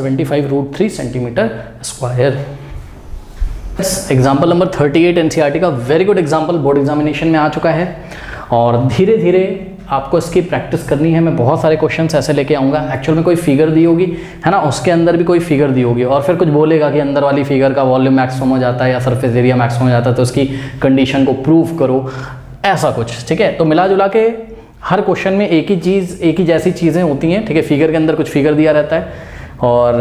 75√3 centimetre square. Example number 38 NCERT का very good example board examination में आ चुका है और धीरे धीरे आपको इसकी प्रैक्टिस करनी है। मैं बहुत सारे क्वेश्चंस ऐसे लेके आऊँगा, एक्चुअल में कोई फिगर दी होगी है ना, उसके अंदर भी कोई फिगर दी होगी और फिर कुछ बोलेगा कि अंदर वाली फिगर का वॉल्यूम मैक्सिमम हो जाता है या सरफेस एरिया मैक्सिमम हो जाता है, तो उसकी कंडीशन को प्रूव करो, ऐसा कुछ। ठीक है, तो मिला जुला के हर क्वेश्चन में एक ही जैसी चीज़ें होती हैं। ठीक है, फिगर के अंदर कुछ फिगर दिया रहता है और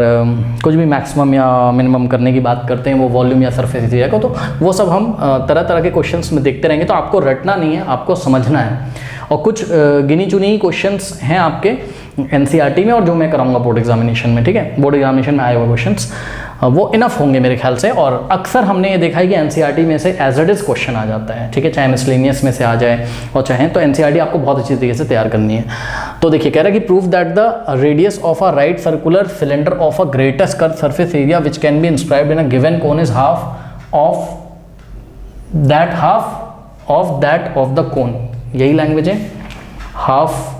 कुछ भी मैक्सिमम या मिनिमम करने की बात करते हैं, वो वॉल्यूम या सरफेस एरिया को, तो वो सब हम तरह तरह के क्वेश्चंस में देखते रहेंगे। तो आपको रटना नहीं है, आपको समझना है। और कुछ गिनी चुनी क्वेश्चंस हैं आपके एनसीईआरटी में और जो मैं कराऊंगा बोर्ड एग्जामिनेशन में। ठीक है, बोर्ड एग्जामिनेशन में आए हुए क्वेश्चंस वो इनफ होंगे मेरे ख्याल से। और अक्सर हमने ये देखा है कि एनसीईआरटी में से एज इट इज़ क्वेश्चन आ जाता है। ठीक है, चाहे मिसलेनियस में से आ जाए और चाहे, तो एनसीईआरटी आपको बहुत अच्छी तरीके से तैयार करनी है। तो देखिए, कह रहा है कि prove that the radius of a right circular cylinder of a greatest curve surface area which can B inscribed in a given cone is half of that of the कोन। यही लैंग्वेज है, half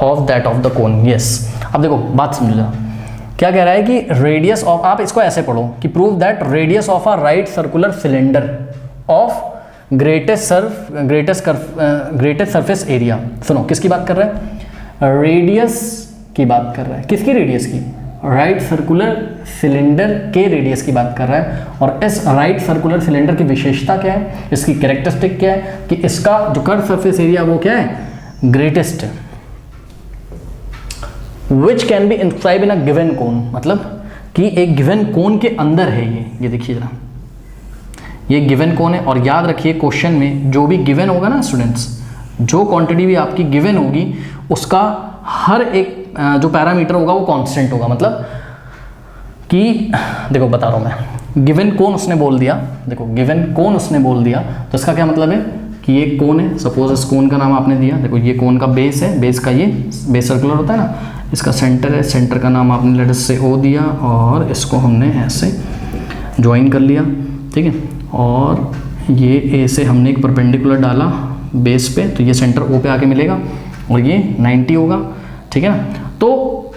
of that of the cone. Yes, अब देखो बात समझो जरा, क्या कह रहा है कि रेडियस ऑफ, आप इसको ऐसे पढ़ो कि prove that radius of a right circular cylinder of greatest surface area. सुनो, किसकी बात कर रहा है? रेडियस की बात कर रहा है। किसकी रेडियस की? राइट सर्कुलर सिलेंडर के रेडियस की बात कर रहा है। और इस राइट सर्कुलर सिलेंडर की विशेषता क्या है, इसकी कैरेक्टरिस्टिक क्या है कि इसका जो कर्व सरफेस एरिया वो क्या है? ग्रेटेस्ट है। Which can be inscribe in a given cone, मतलब कि एक गिवन कोन के अंदर है ये देखिए जरा, ये गिवन कोन है। और याद रखिए क्वेश्चन में जो भी गिवन होगा ना स्टूडेंट्स, जो क्वांटिटी भी आपकी गिवन होगी उसका हर एक जो पैरामीटर होगा वो कांस्टेंट होगा। मतलब कि देखो बता रहा हूँ मैं, गिवन कोन उसने बोल दिया, देखो गिवन कोन उसने बोल दिया तो इसका क्या मतलब है कि ये कोन है। सपोज इस कोन का नाम आपने दिया, देखो ये कोन का बेस है, बेस का ये बेस सर्कुलर होता है ना, इसका सेंटर है, सेंटर का नाम आपने लेटर से ओ दिया और इसको हमने ऐसे ज्वाइन कर लिया। ठीक है, और ये ए से हमने एक परपेंडिकुलर डाला बेस पे, तो ये सेंटर ओ पे आके मिलेगा और ये 90 होगा। ठीक है ना, तो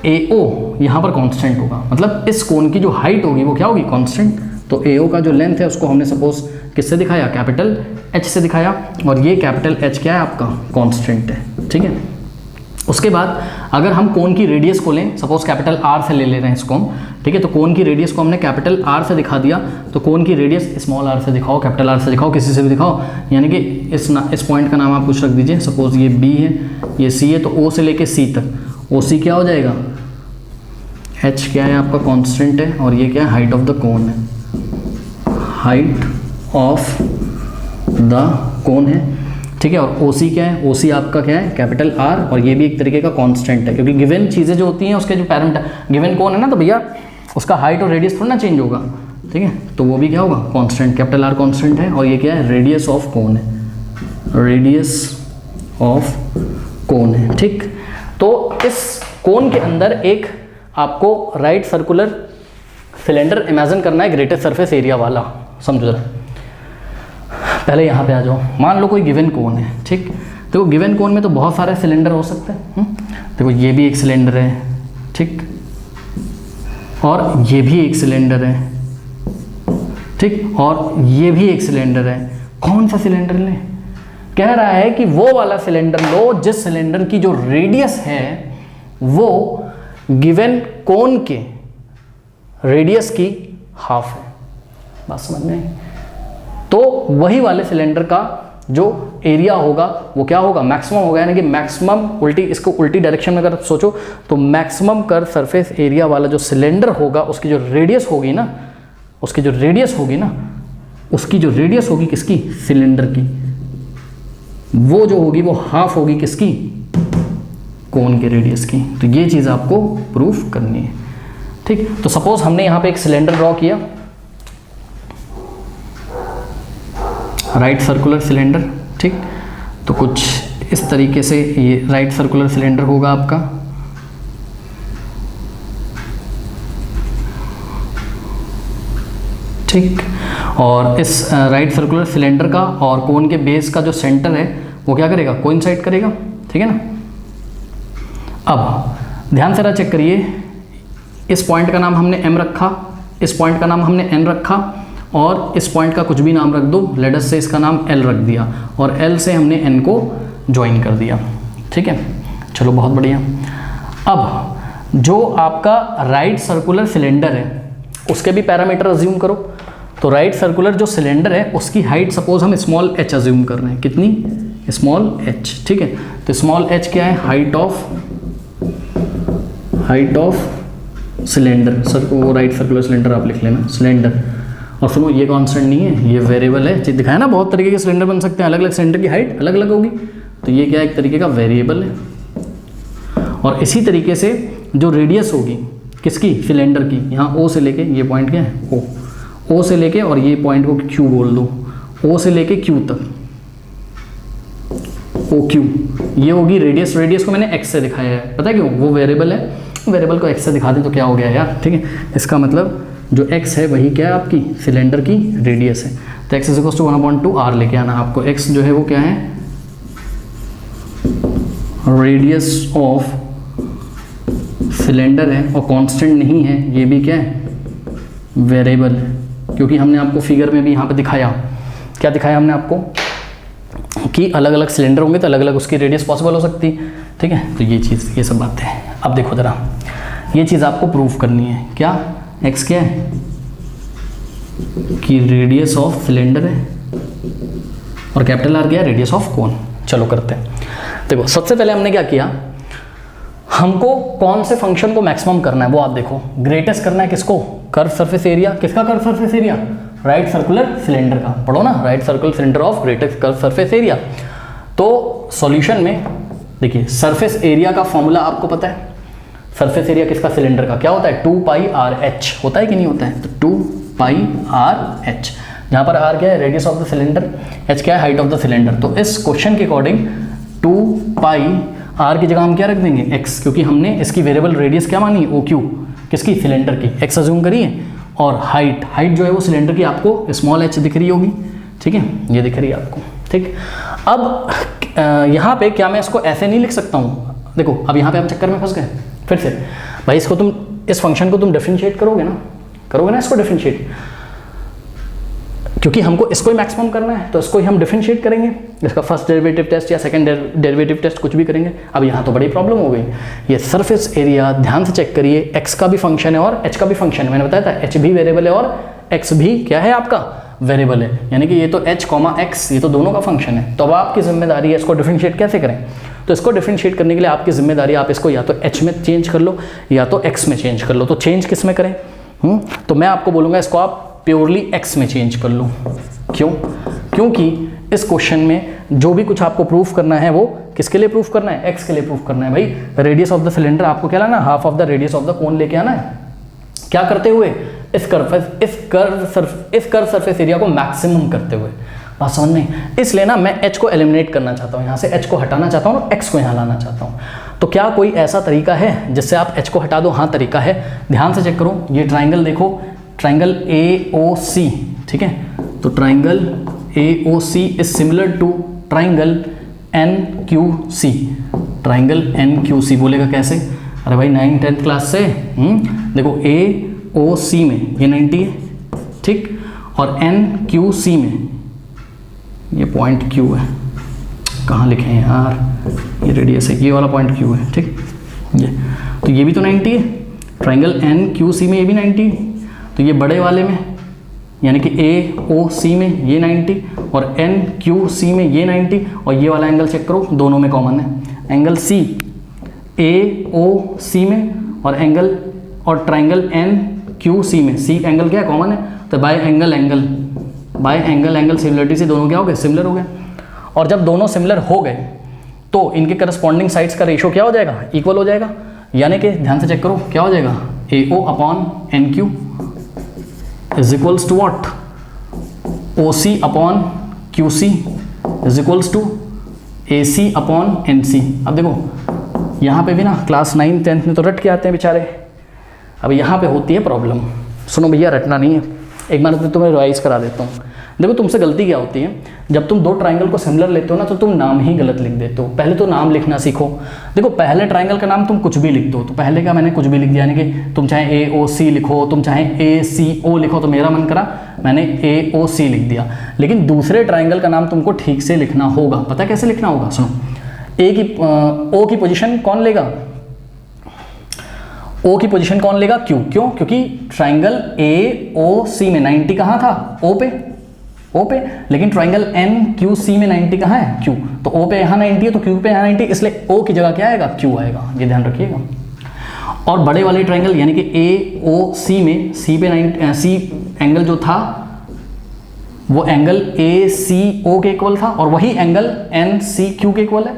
ए ओ यहाँ पर कांस्टेंट होगा, मतलब इस कोन की जो हाइट होगी वो क्या होगी? कांस्टेंट। तो ए ओ का जो लेंथ है उसको हमने सपोज किससे दिखाया? कैपिटल एच से दिखाया, और ये कैपिटल एच क्या है आपका? कांस्टेंट है। ठीक है, उसके बाद अगर हम कोन की रेडियस को लें, सपोज कैपिटल आर से ले रहे हैं इसको हम, ठीक है, तो कोन की रेडियस को हमने कैपिटल आर से दिखा दिया, तो कोन की रेडियस स्मॉल आर से दिखाओ, कैपिटल आर से दिखाओ, किसी से भी दिखाओ, यानी कि इस पॉइंट का नाम आप कुछ रख दीजिए। सपोज ये बी है, ये सी है, तो ओ से लेके सी तक, ओ सी क्या हो जाएगा? एच क्या है आपका? कांस्टेंट है, और ये क्या है? हाइट ऑफ द कोन है, हाइट ऑफ द कोन है। ठीक है, और OC क्या है? OC आपका क्या है? कैपिटल R, और ये भी एक तरीके का कांस्टेंट है, क्योंकि गिवन चीज़ें जो होती हैं उसके जो पैरामीटर, गिवन कौन है ना, तो भैया उसका हाइट और रेडियस थोड़ा ना चेंज होगा। ठीक है, तो वो भी क्या होगा? कांस्टेंट, कैपिटल R कांस्टेंट है, और ये क्या है? रेडियस ऑफ कोन है, रेडियस ऑफ कोन है। ठीक, तो इस कोन के अंदर एक आपको राइट सर्कुलर सिलेंडर इमेजिन करना है ग्रेटेस्ट सरफेस एरिया वाला। समझो जरा, पहले यहाँ पे आ जाओ। मान लो कोई गिवन कोन है, ठीक, देखो गिवन कोन में तो बहुत सारे सिलेंडर हो सकते हैं। देखो ये भी एक सिलेंडर है, ठीक, और ये भी एक सिलेंडर है, ठीक, और ये भी एक सिलेंडर है। कौन सा सिलेंडर लें? कह रहा है कि वो वाला सिलेंडर लो जिस सिलेंडर की जो रेडियस है वो गिवन कोन के रेडियस की हाफ है। बात समझ में आई? तो वही वाले सिलेंडर का जो एरिया होगा वो क्या होगा? मैक्सिमम होगा, यानी कि मैक्सिमम उल्टी, इसको उल्टी डायरेक्शन में अगर सोचो तो मैक्सिमम कर सरफेस एरिया वाला जो सिलेंडर होगा उसकी जो रेडियस होगी ना, उसकी जो रेडियस होगी ना, उसकी जो रेडियस होगी किसकी? सिलेंडर की, वो जो होगी वो हाफ होगी किसकी? कोन के रेडियस की। तो ये चीज़ आपको प्रूफ करनी है। ठीक, तो सपोज हमने यहाँ पे एक सिलेंडर ड्रॉ किया, राइट सर्कुलर सिलेंडर, ठीक, तो कुछ इस तरीके से ये राइट सर्कुलर सिलेंडर होगा आपका। ठीक, और इस राइट सर्कुलर सिलेंडर का और कोन के बेस का जो सेंटर है वो क्या करेगा? कोइंसाइड करेगा। ठीक है ना। अब ध्यान से चेक करिए, इस पॉइंट का नाम हमने m रखा, इस पॉइंट का नाम हमने n रखा, और इस पॉइंट का कुछ भी नाम रख दो, लेट अस से इसका नाम l रख दिया, और l से हमने n को ज्वाइन कर दिया। ठीक है, चलो बहुत बढ़िया। अब जो आपका राइट सर्कुलर सिलेंडर है उसके भी पैरामीटर अज्यूम करो। तो राइट सर्कुलर जो सिलेंडर है उसकी हाइट सपोज हम स्मॉल h अज्यूम कर रहे हैं, कितनी, स्मॉल h। ठीक है, तो स्मॉल h क्या है, हाइट ऑफ सिलेंडर। सर वो राइट सर्कुलर सिलेंडर आप लिख लेना, सिलेंडर। और सुनो ये कांस्टेंट नहीं है, ये वेरिएबल है। दिखाया ना, बहुत तरीके के सिलेंडर बन सकते हैं, अलग अलग सिलेंडर की हाइट अलग अलग होगी, तो ये क्या है, एक तरीके का वेरिएबल है। और इसी तरीके से जो रेडियस होगी किसकी, सिलेंडर की, यहाँ O से लेके, ये पॉइंट क्या है O से लेके, और ये पॉइंट को Q बोल दो, O से लेके Q तक, OQ, ये होगी रेडियस। रेडियस को मैंने x से दिखाया है, पता है क्यों, वो वेरिएबल है, वेरिएबल को x से दिखा दें तो क्या हो गया यार। ठीक है, इसका मतलब जो x है वही क्या है, आपकी सिलेंडर की रेडियस है। तो x = 1/2 r लेके आना आपको। x जो है वो क्या है, रेडियस ऑफ सिलेंडर है, और कांस्टेंट नहीं है, ये भी क्या है, वेरिएबल है। क्योंकि हमने आपको फिगर में भी यहाँ पे दिखाया, क्या दिखाया हमने आपको, कि अलग अलग सिलेंडर होंगे तो अलग अलग उसकी रेडियस पॉसिबल हो सकती है। ठीक है, तो ये चीज़, ये सब बातें हैं। अब देखो ज़रा, ये चीज़ आपको प्रूफ करनी है, क्या, x क्या है, कि रेडियस ऑफ सिलेंडर है, और कैपिटल R क्या है, रेडियस ऑफ कोन। चलो करते हैं। देखो सबसे पहले हमने क्या किया, हमको कौन से फंक्शन को मैक्सिमम करना है वो आप देखो। ग्रेटेस्ट करना है किसको, कर्व सरफेस एरिया। किसका curve surface area, right circular cylinder का। पढ़ो ना, right circular cylinder of greatest curve surface area. तो सॉल्यूशन में देखिए, सरफेस एरिया का फॉर्मूला आपको पता है, सरफेस एरिया किसका, सिलेंडर का, क्या होता है, 2πr(h) होता है कि नहीं होता है, तो 2πr(h), जहाँ पर r क्या है, radius of the cylinder, h क्या है, हाइट ऑफ द सिलेंडर। तो इस क्वेश्चन के अकॉर्डिंग 2πr की जगह हम क्या रख देंगे, x, क्योंकि हमने इसकी वेरिएबल रेडियस क्या मानी, OQ, किसकी, सिलेंडर की, x अज्यूम करिए। और हाइट जो है वो सिलेंडर की आपको स्मॉल h दिख रही होगी। ठीक है, ये दिख रही है आपको। ठीक, अब यहाँ पे क्या मैं इसको ऐसे नहीं लिख सकता हूँ, देखो अब यहाँ पे हम चक्कर में फंस गए फिर से। भाई इसको तुम, इस फंक्शन को तुम डिफरेंशिएट करोगे ना इसको डिफरेंशिएट, क्योंकि हमको इसको ही मैक्सिमम करना है, तो इसको ही हम डिफरेंशिएट करेंगे। इसका फर्स्ट डेरिवेटिव टेस्ट या सेकंड डेरिवेटिव टेस्ट कुछ भी करेंगे। अब यहाँ तो बड़ी प्रॉब्लम हो गई, ये सरफेस एरिया ध्यान से चेक करिए, x का भी फंक्शन है और h का भी फंक्शन है। मैंने बताया था h भी वेरिएबल है और x भी क्या है आपका, वेरिएबल है, यानी कि ये तो h, x, ये तो दोनों का फंक्शन है। तो अब आपकी जिम्मेदारी है इसको डिफरेंशिएट कैसे करें। तो इसको डिफरेंशिएट करने के लिए आपकी जिम्मेदारी, आप इसको या तो h में चेंज कर लो या तो x में चेंज कर लो। तो चेंज किस में करें, तो मैं आपको बोलूँगा इसको आप प्योरली x में चेंज कर लो। क्यों, क्योंकि इस क्वेश्चन में जो भी कुछ आपको प्रूफ करना है वो किसके लिए प्रूफ करना है, x के लिए प्रूफ करना है। भाई रेडियस ऑफ द सिलेंडर आपको क्या लाना, half of the radius of the कोन लेके आना है। क्या करते हुए, इस कर्व सरफेस एरिया को मैक्सिमम करते हुए। बात समझ में, इसलिए ना मैं h को एलिमिनेट करना चाहता हूँ, यहाँ से h को हटाना चाहता हूँ और x को यहाँ लाना चाहता हूँ। तो क्या कोई ऐसा तरीका है जिससे आप h को हटा दो, हाँ तरीका है। ध्यान से चेक करो, ये ट्राइंगल देखो, ट्राइंगल AOC, ठीक है, तो triangle AOC is similar to triangle NQC। Triangle NQC बोलेगा कैसे, अरे भाई 9th 10th क्लास से। देखो AOC में ये 90 है, ठीक, और NQC में ये पॉइंट Q है। कहाँ लिखे हैं यार, ये रेडियस है, ये वाला पॉइंट Q है, ठीक, ये तो ये भी तो 90 है। ट्राइंगल NQC में ये भी 90 है, तो ये बड़े वाले में यानी कि AOC में ये 90 और NQC में ये 90, और ये वाला एंगल चेक करो, दोनों में कॉमन है एंगल C AOC में, और एंगल और ट्राइंगल NQC में C एंगल क्या है, कॉमन है। तो बाय एंगल सिमिलरिटी से दोनों क्या हो गए, सिमिलर हो गए। और जब दोनों सिमिलर हो गए तो इनके करस्पॉन्डिंग साइड्स का रेशियो क्या हो जाएगा, इक्वल हो जाएगा। यानी कि ध्यान से चेक करो क्या हो जाएगा, AO/NQ is equals to what, OC/QC is equals to AC/NC। अब देखो यहाँ पे भी ना क्लास 9th 10th में तो रट के आते हैं बेचारे, अब यहाँ पे होती है प्रॉब्लम। सुनो भैया, रटना नहीं है, एक बार तो तुम्हें रिवाइज करा देता हूँ। देखो तुमसे गलती क्या होती है, जब तुम दो ट्राइंगल को सिमिलर लेते हो ना तो तुम नाम ही गलत लिख देते हो। पहले तो नाम लिखना सीखो। देखो पहले ट्राइंगल का नाम तुम कुछ भी लिख दो, तो पहले का मैंने कुछ भी लिख दिया, यानी कि तुम चाहे AOC लिखो, तुम चाहे ACO लिखो, तो मेरा मन करा मैंने AOC लिख दिया। लेकिन दूसरे ट्राइंगल का नाम तुमको ठीक से लिखना होगा। पता है कैसे लिखना होगा? सुनो, O की पोजीशन कौन लेगा? O की पोजीशन कौन लेगा? Q। क्यों? क्योंकि ट्राइंगल AOC में 90 कहाँ था? O पे, लेकिन ट्राइंगल NQC में 90 कहाँ है? Q। तो O पे यहाँ 90 है तो Q पे यहाँ 90, इसलिए O की जगह क्या आएगा? Q आएगा, ये ध्यान रखिएगा। और बड़े वाले ट्राइंगल यानी कि AOC में C एंगल जो था वो एंगल ACO के इक्वल था, और वही एंगल NCQ के इक्वल है,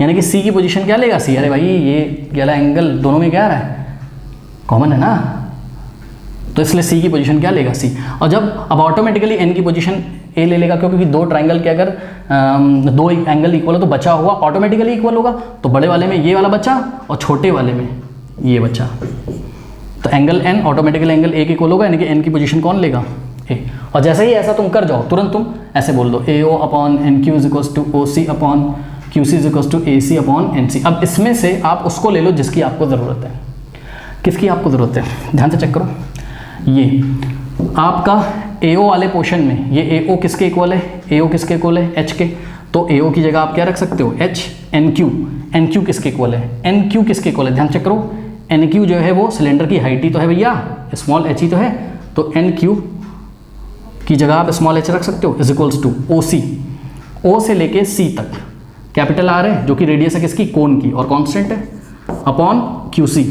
यानी कि C की पोजीशन क्या लेगा? C। अरे भाई ये वाला एंगल दोनों में क्या आ रहा है? कॉमन है ना, तो इसलिए C की पोजीशन क्या लेगा? C। और जब अब ऑटोमेटिकली N की पोजीशन A ले लेगा, क्योंकि दो ट्राइंगल के अगर दो एंगल इक्वल हो तो बचा हुआ ऑटोमेटिकली इक्वल होगा। तो बड़े वाले में ये वाला बचा और छोटे वाले में ये बचा, तो angle N automatically angle A के इक्वल होगा, यानी कि N की पोजीशन कौन लेगा? A। और जैसे ही ऐसा तुम कर जाओ तुरंत तुम ऐसे बोल दो AO upon NQ is equals to OC upon QC is equals to AC upon NC। अब इसमें से आप उसको ले लो जिसकी आपको ज़रूरत है। किसकी आपको ज़रूरत है? ध्यान से चेक करो। ये आपका AO वाले पोर्शन में ये AO किसके इक्वल है? AO किसके इक्वल है? H के। तो AO की जगह आप क्या रख सकते हो? H। NQ किसके इक्वल है? NQ किसके इक्वल है? ध्यान चेक करो। NQ जो है वो सिलेंडर की हाइट ही तो है भैया, स्मॉल h ही तो है, तो NQ की जगह आप स्मॉल h रख सकते हो is equals to OC। O से लेके C तक कैपिटल R है जो कि रेडियस है किसकी? कोन की, और कांस्टेंट है, अपॉन QC।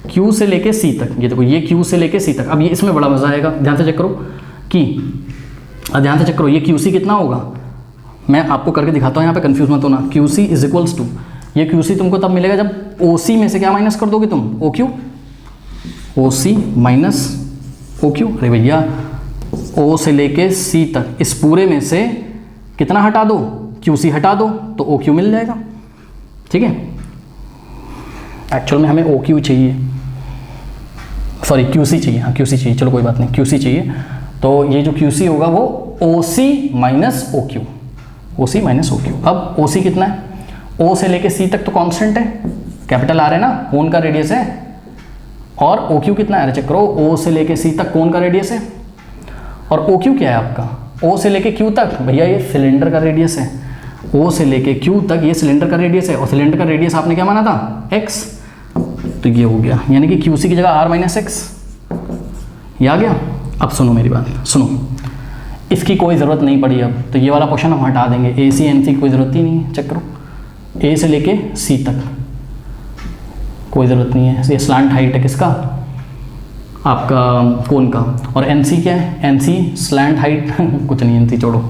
Q से लेके C तक, ये देखो ये Q से लेके C तक। अब ये इसमें बड़ा मजा आएगा, ध्यान से चेक करो कि ध्यान से चेक करो ये QC कितना होगा, मैं आपको करके दिखाता हूँ, यहाँ पे कंफ्यूज मत होना। QC इज इक्वल्स टू, ये QC तुमको तब मिलेगा जब OC में से क्या माइनस कर दोगे तुम? OC minus OQ। अरे भैया O से लेके C तक इस पूरे में से कितना हटा दो? QC हटा दो तो OQ मिल जाएगा। ठीक है, एक्चुअल में हमें OQ चाहिए, सॉरी QC चाहिए, हाँ QC चाहिए, चलो कोई बात नहीं, QC चाहिए। तो ये जो QC होगा वो OC minus OQ, OC minus OQ। अब OC कितना है? O से लेके C तक तो कांस्टेंट है, कैपिटल R है ना, कोन का रेडियस है, और OQ कितना है? चेक करो, O से लेके C तक कोन का रेडियस है, और OQ क्या है आपका? O से लेके Q तक भैया ये सिलेंडर का रेडियस है, O से लेके Q तक ये सिलेंडर का रेडियस है, और सिलेंडर का रेडियस आपने क्या माना था? X। तो ये हो गया, यानी कि QC की जगह R माइनस X, ये आ गया। अब सुनो मेरी बात, सुनो, इसकी कोई ज़रूरत नहीं पड़ी अब, तो ये वाला क्वेश्चन हम हटा देंगे, AC NC की कोई ज़रूरत ही नहीं है। चेक करो, A से लेके C तक कोई ज़रूरत नहीं है, ये स्लांट हाइट है किसका? आपका कोन का। और NC क्या है? NC स्लैंट हाइट कुछ नहीं, NC छोड़ो,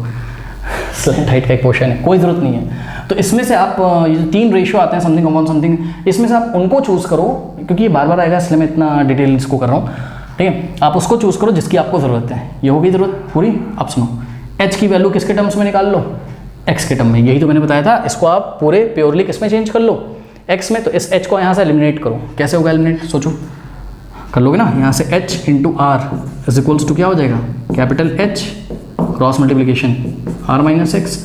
स्लैंट हाइट का एक पोर्शन है, कोई ज़रूरत नहीं है। तो इसमें से आप ये 3 रेशियो आते हैं, समथिंग अपॉन समथिंग, इसमें से आप उनको चूज़ करो, क्योंकि ये बार बार आएगा इसलिए मैं इतना डिटेल इसको कर रहा हूँ। ठीक है, आप उसको चूज़ करो जिसकी आपको ज़रूरत है। ये होगी ज़रूरत पूरी। अब सुनो, H की वैल्यू किसके टर्म्स में निकाल लो? X के टर्म में, यही तो मैंने बताया था। इसको आप पूरे प्योरली किस में चेंज कर लो? X में। तो इस H को यहाँ से एलिमिनेट करो। कैसे होगा एलिमिनेट? सोचो, कर लोगे ना, यहाँ से H into R is equals to क्या हो जाएगा? Capital H cross multiplication R minus X।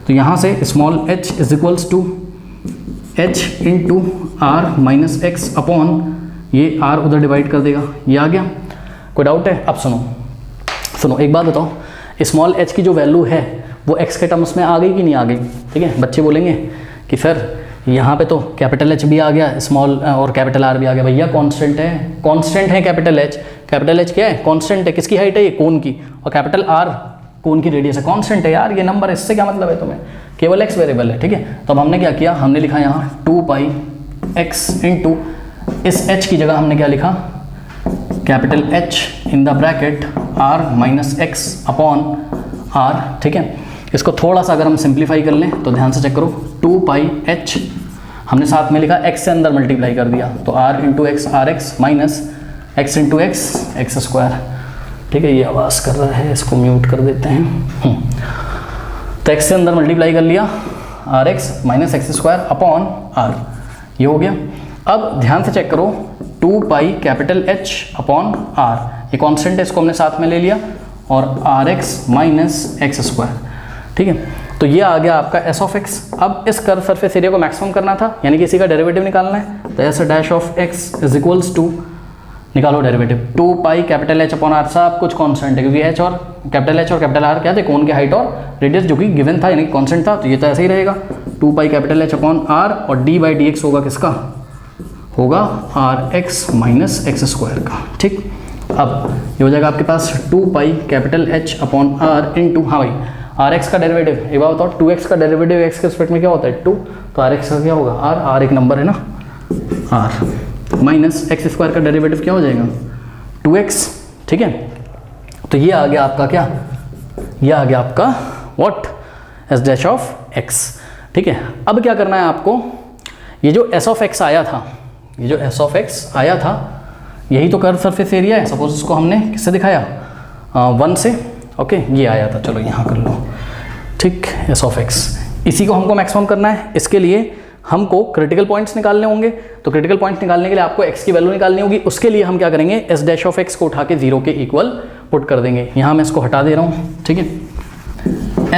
तो यहाँ से small h is equals to H into R minus X upon ये R उधर डिवाइड कर देगा, ये आ गया। कोई डाउट है? अब सुनो एक बात बताओ, स्मॉल h की जो वैल्यू है वो x के टर्म्स में आ गई कि नहीं आ गई? ठीक है, बच्चे बोलेंगे कि सर यहाँ पे तो कैपिटल H भी आ गया, स्मॉल और कैपिटल R भी आ गया। भैया कांस्टेंट है, कांस्टेंट है कैपिटल H। कैपिटल H क्या है? कांस्टेंट है, किसकी हाइट है? ये कोन की। और कैपिटल R कोन की रेडियस है, कांस्टेंट है यार, ये नंबर है, इससे क्या मतलब है तुम्हें? केवल x वेरिएबल है। ठीक है, तो अब हमने क्या किया, हमने लिखा यहाँ 2 पाई x इंटू इस h की जगह हमने क्या लिखा? Capital H in the bracket R minus X upon R। ठीक है, इसको थोड़ा सा अगर हम सिंप्लीफाई कर लें तो ध्यान से चेक करो, 2 पाई H हमने साथ में लिखा, x से अंदर मल्टीप्लाई कर दिया, तो R into x r x minus x into x x square. ठीक है, ये आवाज़ कर रहा है, इसको म्यूट कर देते हैं। तो x से अंदर मल्टीप्लाई कर लिया, r x minus x square upon R, ये हो गया। अब ध्यान से चेक करो, 2 pi capital H upon R, ये कॉन्स्टेंट है, इसको हमने साथ में ले लिया, और Rx माइनस एक्स स्क्वायर, ठीक है। तो ये आ गया आपका s ऑफ x। अब इस कर्व सरफेस एरिया को मैक्सिमम करना था, यानी कि इसी का डेरिवेटिव निकालना है, तो s dash of x is equals to, निकालो derivative, 2 pi capital H upon R, सब कुछ कांस्टेंट है क्योंकि H और कैपिटल R क्या थे, कोन के हाइट और रेडियस जो कि गिवन था, यानी कि कांस्टेंट था, तो ये तो ऐसे ही रहेगा, 2 pi capital H upon R, और d बाई डी एक्स होगा किसका, होगा Rx माइनस एक्स स्क्वायर का, ठीक। अब ये हो जाएगा आपके पास 2 pi capital H upon R into, हाँ भाई Rx का डेरिवेटिव, एक बात बताओ, 2x का डेरिवेटिव x के रिस्पेक्ट में क्या होता है 2, तो Rx का क्या होगा R एक नंबर है ना, R माइनस एक्स स्क्वायर का डेरिवेटिव क्या हो जाएगा 2x, ठीक है। तो ये आ गया आपका क्या, ये आ गया आपका what, s dash of x, ठीक है। अब क्या करना है आपको, ये जो s ऑफ x आया था, ये जो s ऑफ x आया था, यही तो कर्व सरफेस एरिया है, सपोज इसको हमने किससे दिखाया 1 से, ओके, ये आया था, चलो यहाँ कर लो, ठीक, s ऑफ x, इसी को हमको मैक्सिमम करना है, इसके लिए हमको क्रिटिकल पॉइंट्स निकालने होंगे, तो क्रिटिकल पॉइंट्स निकालने के लिए आपको x की वैल्यू निकालनी होगी, उसके लिए हम क्या करेंगे, s डैश ऑफ x को उठा के 0 के इक्वल पुट कर देंगे, यहाँ मैं इसको हटा दे रहा हूँ, ठीक है।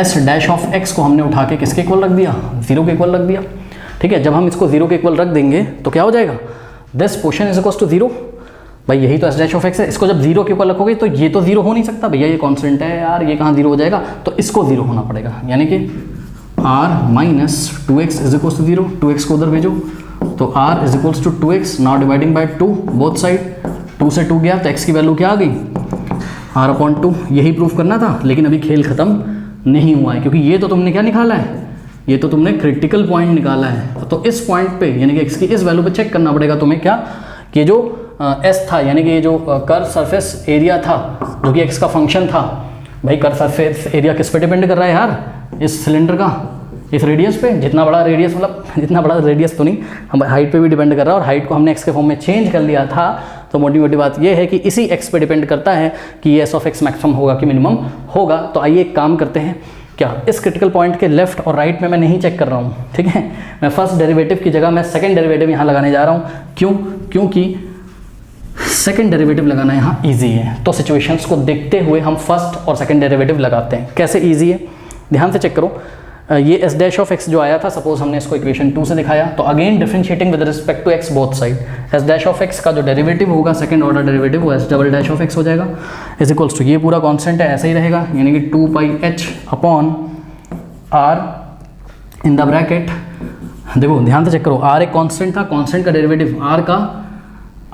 s डैश ऑफ x को हमने उठा के किसके इक्वल रख दिया, 0 के इक्वल रख दिया, ठीक है। जब हम इसको 0 के इक्वल रख देंगे तो क्या हो जाएगा, this portion is equal to 0, भाई यही तो s डैश ऑफ x है, इसको जब 0 के ऊपर रखोगे तो ये तो 0 हो नहीं सकता भैया, ये कांस्टेंट है यार, ये कहाँ 0 हो जाएगा, तो इसको 0 होना पड़ेगा, यानी कि r minus 2x is equals to 0, 2x को उधर भेजो, तो r is equals to 2x, now dividing by 2 both side, 2 से 2 गया तो x की वैल्यू क्या आ गई, r अपॉन 2, यही प्रूफ करना था, लेकिन अभी खेल खत्म नहीं हुआ है, क्योंकि ये तो तुमने क्या निकाला है, ये तो तुमने क्रिटिकल पॉइंट निकाला है, तो इस पॉइंट पे यानी कि x की इस वैल्यू पे चेक करना पड़ेगा तुम्हें क्या, कि जो s था, यानी कि ये जो कर्व सरफेस एरिया था जो कि x का फंक्शन था, भाई कर्व सरफेस एरिया किस पे डिपेंड कर रहा है यार, इस सिलेंडर का, इस रेडियस पे, जितना बड़ा रेडियस, मतलब जितना बड़ा रेडियस तो नहीं, हम हाइट पे भी डिपेंड कर रहा है, और हाइट को हमने x के फॉर्म में चेंज कर लिया था, तो मोटी मोटी बात ये है कि इसी x पे डिपेंड करता है कि ये s ऑफ x मैक्सिमम होगा कि मिनिमम होगा। तो आइए एक काम करते हैं, क्या इस क्रिटिकल पॉइंट के लेफ्ट और राइट में मैं नहीं चेक कर रहा हूँ, ठीक है, मैं फर्स्ट डेरिवेटिव की जगह मैं सेकंड डेरिवेटिव यहाँ लगाने जा रहा हूँ, क्यों, क्योंकि सेकंड डेरिवेटिव लगाना यहाँ इजी है, तो सिचुएशंस को देखते हुए हम फर्स्ट और सेकंड डेरिवेटिव लगाते हैं। कैसे इजी है, ध्यान से चेक करो, ये s डैश ऑफ x जो आया था, सपोज हमने इसको इक्वेशन 2 से दिखाया, तो again differentiating with respect to x both side, s dash of x का जो डेरिवेटिव होगा सेकंड ऑर्डर डेरिवेटिव वो s double dash of x हो जाएगा, इज इक्वल्स टू, ये पूरा कांस्टेंट है ऐसे ही रहेगा, यानी कि 2 पाई h upon r in the bracket, देखो ध्यान से चेक करो, r एक कांस्टेंट था, कांस्टेंट का डेरिवेटिव r का,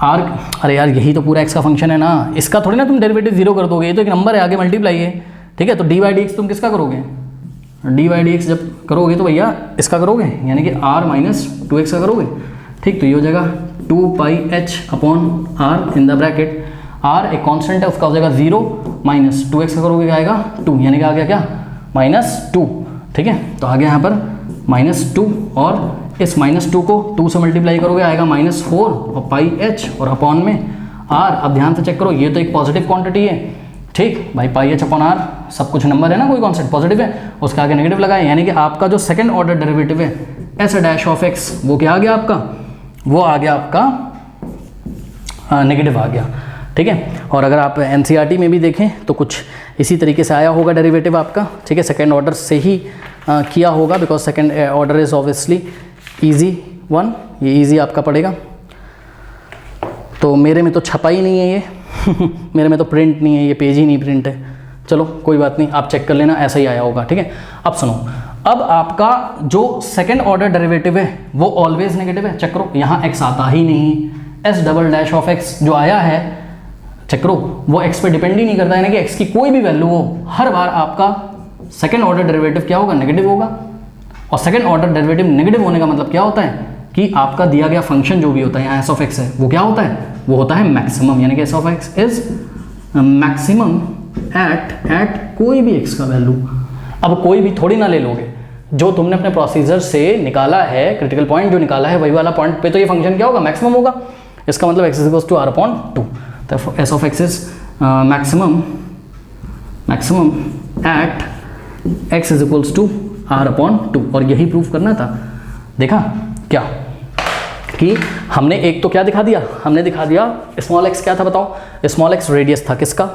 r, अरे यार यही तो पूरा x का फंक्शन है ना, इसका थोड़ी ना तुम डेरिवेटिव 0 कर दोगे, ये तो एक नंबर है आगे मल्टीप्लाई है, ठीक है। तो डी बाई डी एक्स तुम किसका करोगे, डी बाई डी एक्स जब करोगे तो भैया इसका करोगे, यानी कि r माइनस 2x का करोगे, ठीक। तो ये हो जाएगा 2 पाई h upon r in the bracket, r एक कांस्टेंट है उसका हो जाएगा 0 माइनस 2x का करोगे क्या आएगा 2, यानी कि आ गया क्या -2, ठीक है। तो आ गया यहाँ पर -2, और इस -2 को 2 से मल्टीप्लाई करोगे आएगा -4 और पाई h और अपॉन में r। अब ध्यान से चेक करो, ये तो एक पॉजिटिव क्वांटिटी है, ठीक भाई, पाई h अपॉन r सब कुछ नंबर है ना, कोई कॉन्सेप्ट पॉजिटिव है, उसका आगे नेगेटिव लगाए, यानी कि आपका जो सेकंड ऑर्डर डेरिवेटिव है s डैश ऑफ x वो क्या आ गया आपका, वो आ गया आपका नेगेटिव आ गया, ठीक है। और अगर आप NCERT में भी देखें तो कुछ इसी तरीके से आया होगा डेरिवेटिव आपका, ठीक है, सेकंड ऑर्डर से ही किया होगा, because second order is obviously easy one, ये इजी आपका पड़ेगा। तो मेरे में तो छपा ही नहीं है ये मेरे में तो प्रिंट नहीं है, ये पेज ही नहीं प्रिंट है, चलो कोई बात नहीं, आप चेक कर लेना, ऐसा ही आया होगा, ठीक है। अब सुनो, अब आपका जो सेकंड ऑर्डर डेरिवेटिव है वो ऑलवेज नेगेटिव है, चेक करो यहाँ x आता ही नहीं, s double dash of x जो आया है, चेक करो वो x पे डिपेंड ही नहीं करता, यानी कि x की कोई भी वैल्यू हो, हर बार आपका सेकंड ऑर्डर डेरिवेटिव क्या होगा, नेगेटिव होगा। और सेकंड ऑर्डर डेरिवेटिव नेगेटिव होने का मतलब क्या होता है कि आपका दिया गया फंक्शन जो भी होता है यहाँ s ऑफ x है, वो क्या होता है, वो होता है मैक्सिमम, यानी कि s of x is maximum at कोई भी x का वैल्यू। अब कोई भी थोड़ी ना ले लोगे, जो तुमने अपने प्रोसीजर से निकाला है, क्रिटिकल पॉइंट जो निकाला है वही वाला पॉइंट पे तो ये फंक्शन क्या होगा, मैक्सिमम होगा। इसका मतलब x is equals to r upon 2, तो s of x is maximum at x is equals to r upon 2, और यही प्रूफ करना था। देखा क्या, कि हमने एक तो क्या दिखा दिया, हमने दिखा दिया स्मॉल एक्स क्या था बताओ, स्मॉल एक्स रेडियस था किसका,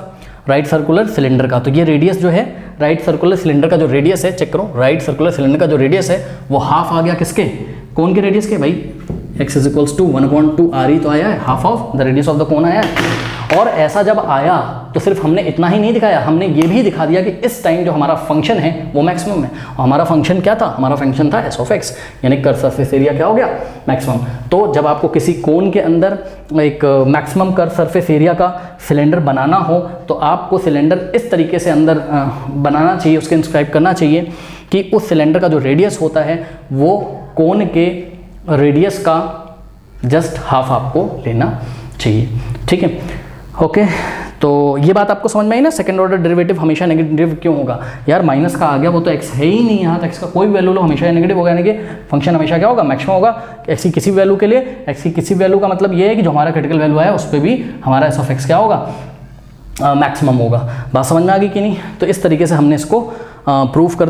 राइट सर्कुलर सिलेंडर का। तो ये रेडियस जो है राइट सर्कुलर सिलेंडर का जो रेडियस है, चेक करो, राइट सर्कुलर सिलेंडर का जो रेडियस है वो हाफ आ गया किसके, कोन के रेडियस के भाई, x is equals to 1/2 r ई तो आया है, half of the radius of the cone आया है। और ऐसा जब आया तो सिर्फ हमने इतना ही नहीं दिखाया, हमने ये भी दिखा दिया कि इस टाइम जो हमारा फंक्शन है वो मैक्सिमम है। और हमारा फंक्शन क्या था, हमारा फंक्शन था एस ऑफ एक्स, यानी कर्व सरफेस एरिया क्या हो गया, मैक्सिमम। तो जब आपको किसी कोन के अंदर एक मैक्सिमम कर्व सरफेस एरिया का सिलेंडर बनाना हो तो आपको सिलेंडर इस तरीके से अंदर बनाना चाहिए, उसके इंस्क्राइब करना चाहिए कि उस सिलेंडर का जो रेडियस होता है वो कोन के रेडियस का जस्ट हाफ आपको लेना चाहिए, ठीक है। ओके, तो ये बात आपको समझ में आई ना, सेकंड ऑर्डर डेरिवेटिव हमेशा नेगेटिव क्यों होगा यार, माइनस का आ गया वो तो एक्स है ही नहीं यहाँ, तो एक्स का कोई वैल्यू लो हमेशा नेगेटिव होगा, यानी कि फंक्शन हमेशा क्या होगा, मैक्सिमम होगा। एक्स की किसी वैल्यू के लिए, एक्स की किसी वैल्यू का मतलब ये है कि जो हमारा क्रिटिकल वैल्यू आया उस पर भी हमारा एस ऑफ एक्स क्या होगा, मैक्सिमम होगा। बात समझ में आ गई कि नहीं। तो इस तरीके से हमने इसको प्रूव कर